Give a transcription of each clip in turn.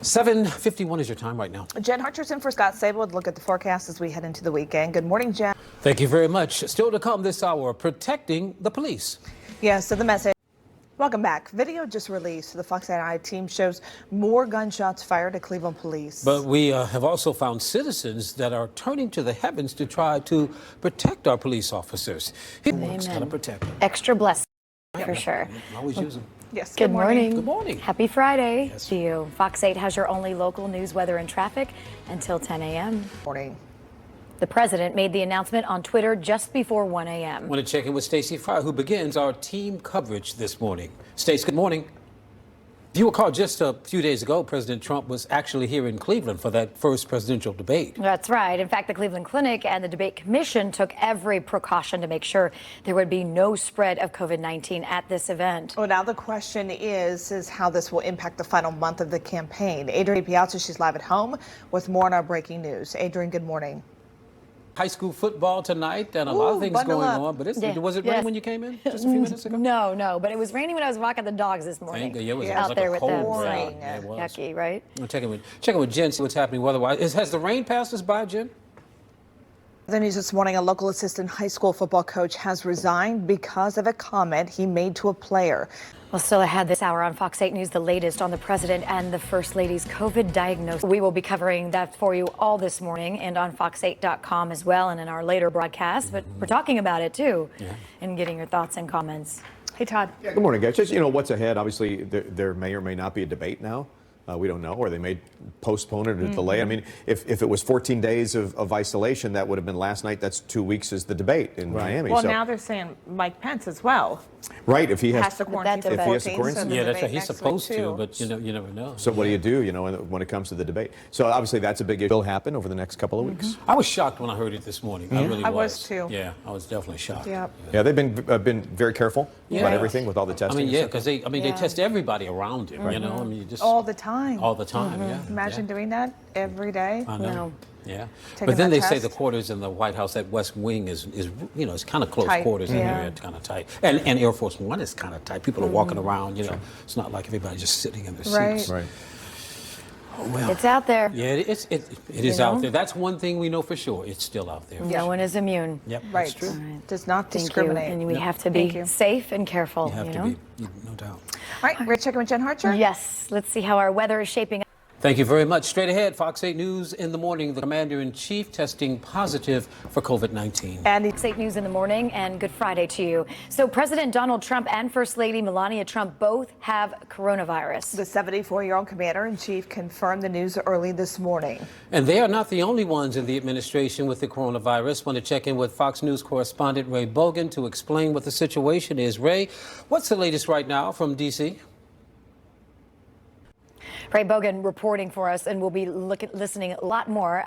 7:51 is your time right now. Jen Hutcherson for Scott Sable would look at the forecast as we head into the weekend. Good morning, Jen. Thank you very much. Still to come this hour, protecting the police. Yes, so the message. Welcome back. Video just released. The Fox 8 team shows more gunshots fired at Cleveland police. But we have also found citizens that are turning to the heavens to try to protect our police officers. It's got to protect them. Extra blessing, for sure. Always use them. Yes. Good morning. Good morning. Happy Friday to you. Fox 8 has your only local news, weather, and traffic until 10 a.m. Morning. The president made the announcement on Twitter just before 1 a.m. I want to check in with Stacey Fryer, who begins our team coverage this morning. Stacey, good morning. If you recall, just a few days ago, President Trump was actually here in Cleveland for that first presidential debate. That's right. In fact, the Cleveland Clinic and the Debate Commission took every precaution to make sure there would be no spread of COVID-19 at this event. Well, now the question is how this will impact the final month of the campaign. Adrienne Piazza, she's live at home with more on our breaking news. Adrienne, good morning. High school football tonight and a lot of things going on. But was it raining when you came in just a few minutes ago? No, but it was raining when I was walking the dogs this morning. It was out like there a with cold them. rain. Yeah, it was. Yucky, right? I'm checking with Jen, see what's happening weather-wise. Has the rain passed us by, Jen? The news this morning, a local assistant high school football coach has resigned because of a comment he made to a player. Well, still ahead this hour on Fox 8 News, the latest on the president and the first lady's COVID diagnosis. We will be covering that for you all this morning and on fox8.com as well and in our later broadcast. But we're talking about it, too, and getting your thoughts and comments. Hey, Todd. Yeah, good morning, guys. Just, what's ahead. Obviously, there may or may not be a debate now. We don't know, or they may postpone it or delay. I mean, if it was 14 days of isolation, that would have been last night. That's 2 weeks is the debate in Miami. Well, now they're saying Mike Pence as well. Right, if he has to quarantine for 14, so yeah, that's right. He's next supposed week, to, but you never know. So what do you do, when it comes to the debate? So obviously that's a big issue. Will happen over the next couple of weeks. I was shocked when I heard it this morning. I really was. I was too. Yeah, I was definitely shocked. Yeah. Yeah, they've been very careful about everything with all the I testing. mean, because they test everybody around him. I mean, just All the time. all the time. Yeah. Imagine doing that every day. I know. No. Yeah, Taking but then that they say test. the quarters in the White House, that West Wing is it's kind of close Tight. quarters in Yeah. there, it's kind of tight, and Air Force One is kind of tight. People are walking around, It's not like everybody's just sitting in their seats. Right. Oh, well, It's out there. yeah, it is out there. That's one thing we know for sure. It's still out there. No one is immune. Yep, Right. that's true. Does not Thank you. discriminate. And we have to Thank be you. safe and careful, You have to be, no doubt. All right, we're checking with Jen Harcher. Yes. Let's see how our weather is shaping up. Thank you very much. Straight ahead, Fox 8 News in the morning. The Commander-in-Chief testing positive for COVID-19. And Fox 8 News in the morning and good Friday to you. So President Donald Trump and First Lady Melania Trump both have coronavirus. the 74-year-old commander-in-chief confirmed the news early this morning. And they are not the only ones in the administration with the coronavirus. Want to check in with Fox News correspondent Ray Bogan to explain what the situation is. Ray, what's the latest right now from D.C.? Ray Bogan reporting for us, and we'll be listening a lot more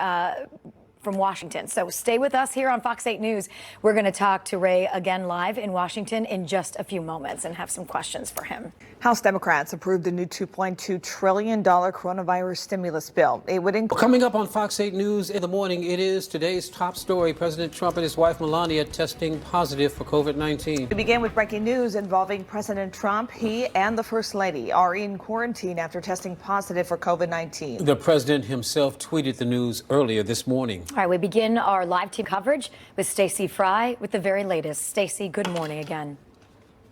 from Washington. So stay with us here on Fox 8 News. We're going to talk to Ray again live in Washington in just a few moments and have some questions for him. House Democrats approved the new $2.2 trillion coronavirus stimulus bill. It would include. Coming up on Fox 8 News in the morning, it is today's top story. President Trump and his wife Melania testing positive for COVID-19. We begin with breaking news involving President Trump. He and the First Lady are in quarantine after testing positive for COVID-19. The president himself tweeted the news earlier this morning. All right, we begin our live team coverage with Stacey Frye with the very latest. Stacey, good morning again.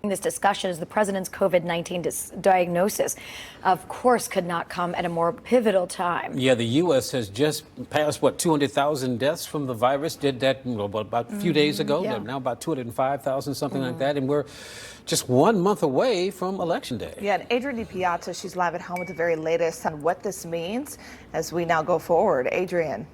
This discussion is the president's COVID-19 diagnosis, of course, could not come at a more pivotal time. Yeah, the U.S. has just passed, 200,000 deaths from the virus. Did that about a few days ago. Yeah. Now about 205,000, something like that. And we're just 1 month away from Election Day. Yeah, and Adrienne Piazza, she's live at home with the very latest on what this means as we now go forward. Adrienne.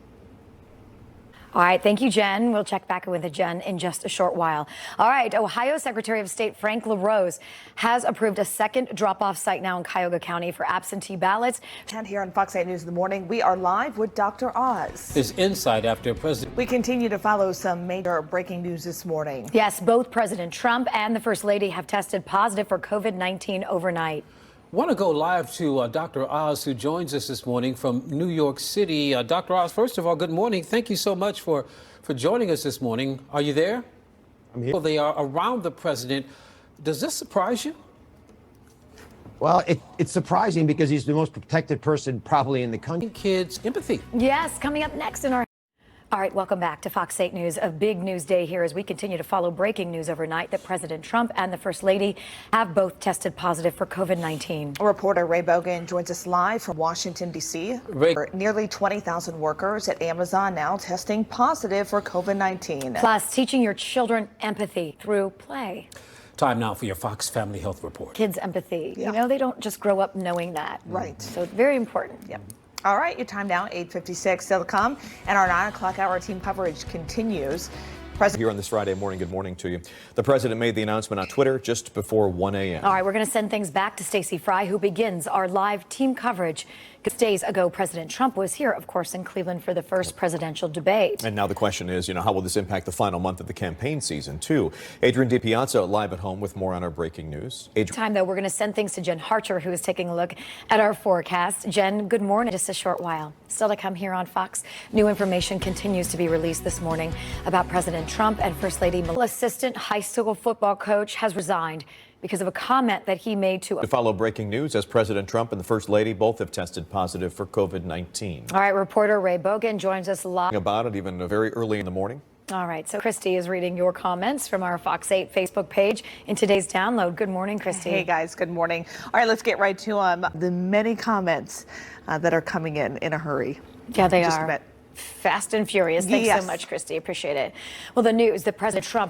All right, thank you, Jen. We'll check back with Jen in just a short while. All right, Ohio Secretary of State Frank LaRose has approved a second drop-off site now in Cuyahoga County for absentee ballots. And here on Fox 8 News in the morning, we are live with Dr. Oz. His insight after President. We continue to follow some major breaking news this morning. Yes, both President Trump and the First Lady have tested positive for COVID-19 overnight. Want to go live to Dr. Oz, who joins us this morning from New York City. Dr. Oz, first of all, good morning. Thank you so much for joining us this morning. Are you there? I'm here. Well, they are around the president. Does this surprise you? Well, it's surprising because he's the most protected person probably in the country. Kids empathy. Yes, coming up next in our... All right, welcome back to Fox 8 News. A big news day here as we continue to follow breaking news overnight that President Trump and the First Lady have both tested positive for COVID-19. Reporter Ray Bogan joins us live from Washington, D.C. Nearly 20,000 workers at Amazon now testing positive for COVID-19. Plus, teaching your children empathy through play. Time now for your Fox Family Health Report. Kids' empathy. Yeah. You know, they don't just grow up knowing that. Right. So it's very important. Yep. All right, your time now, 8:56. Still to come, and our 9 o'clock hour team coverage continues. Here on this Friday morning, good morning to you. The president made the announcement on Twitter just before 1 a.m. All right, we're going to send things back to Stacey Fry, who begins our live team coverage. Days ago, President Trump was here, of course, in Cleveland for the first presidential debate. And now the question is, how will this impact the final month of the campaign season, too? Adrian DiPiazza live at home with more on our breaking news. Time, though, we're going to send things to Jen Harcher, who is taking a look at our forecast. Jen, good morning. Just a short while. Still to come here on Fox. New information continues to be released this morning about President Trump and First Lady Melania. Assistant high school football coach has resigned because of a comment that he made to... To follow breaking news, as President Trump and the First Lady both have tested positive for COVID-19. All right, reporter Ray Bogan joins us live. About it even very early in the morning. All right, so Kristi is reading your comments from our Fox 8 Facebook page in today's download. Good morning, Kristi. Hey, guys, good morning. All right, let's get right to the many comments that are coming in a hurry. Yeah, they Just are. a bit. Fast and furious. Thanks so much, Kristi. Appreciate it. Well, the news that President Trump